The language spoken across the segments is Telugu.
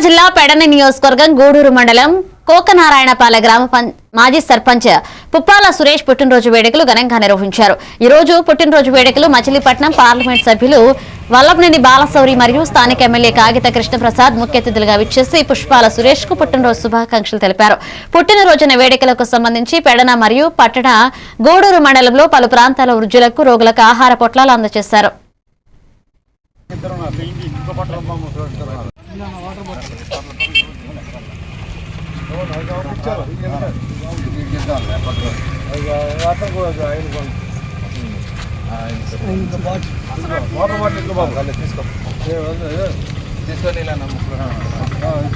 జిల్లా పెడన నియోజకవర్గం గూడూరు మండలం కోకనారాయణపాలె గ్రామ మాజీ సర్పంచ్ పుప్పాల సురేష్ పుట్టినరోజు వేడుకలు ఘనంగా నిర్వహించారు. ఈ రోజు పుట్టినరోజు వేడుకలు మచిలీపట్నం పార్లమెంట్ సభ్యులు వల్లభనేని బాలశౌరి మరియు స్థానిక ఎమ్మెల్యే కాగిత కృష్ణప్రసాద్ ముఖ్య అతిథులుగా విచ్చేసి పుష్పాల సురేష్ కు పుట్టినరోజు శుభాకాంక్షలు తెలిపారు. పుట్టినరోజున వేడుకలకు సంబంధించి పెడన మరియు పట్టణ గూడూరు మండలంలో పలు ప్రాంతాల వృద్ధులకు రోగులకు ఆహార పొట్లాలు అందజేశారు.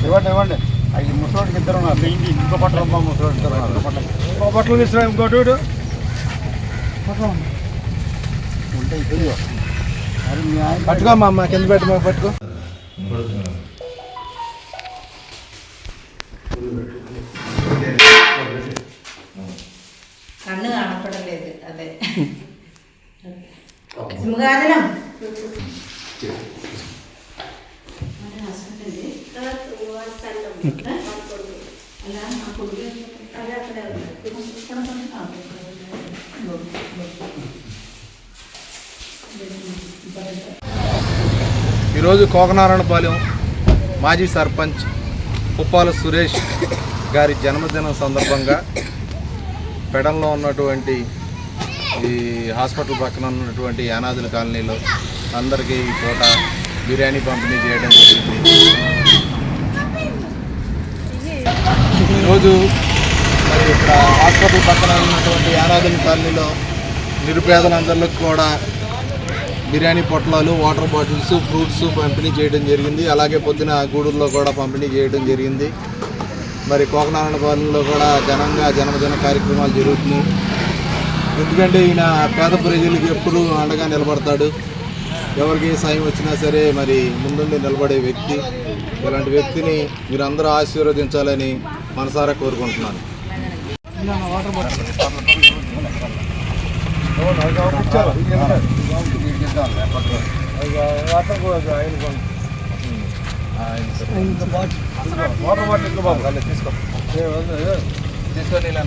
ఇవ్వండి అవి ముసలోడికి ఇద్దరు పెయింటి ఇంకో పట్ల ముసలోడు ఇంకో పట్లు తీసుకురా ఇంకోటి పట్టుకో అమ్మ కింద పెట్టు పట్టుకో కన్ను కనపడలేదు అదే ఈరోజు కోకనారాయణపాలెం మాజీ సర్పంచ్ పుప్పాల సురేష్ గారి జన్మదినం సందర్భంగా పెడన్లో ఉన్నటువంటి ఈ హాస్పిటల్ పక్కన ఉన్నటువంటి అనాథుల కాలనీలో అందరికీ ఈ పూట బిర్యానీ పంపిణీ చేయడం జరిగింది. ఈరోజు మరి ఇక్కడ హాస్పిటల్ పక్కన ఉన్నటువంటి అనాథుల కాలనీలో నిరుపేదలందరికీ కూడా బిర్యానీ పొట్లాలు, వాటర్ బాటిల్స్, ఫ్రూట్స్ పంపిణీ చేయడం జరిగింది. అలాగే పొద్దున గూడూరులో కూడా పంపిణీ చేయడం జరిగింది. మరి కోకనారాయణపాలెంలో కూడా ఘనంగా జన్మదిన కార్యక్రమాలు జరుగుతున్నాయి. ఎందుకంటే ఈయన పేద ప్రజలకు ఎప్పుడూ అండగా నిలబడతాడు. ఎవరికి సాయం వచ్చినా సరే మరి ముందుండి నిలబడే వ్యక్తి. ఇలాంటి వ్యక్తిని మీరందరూ ఆశీర్వదించాలని మనసారా కోరుకుంటున్నాను. వాటర్ బాటిల్ తీసుకో తీసుకొని ఇలా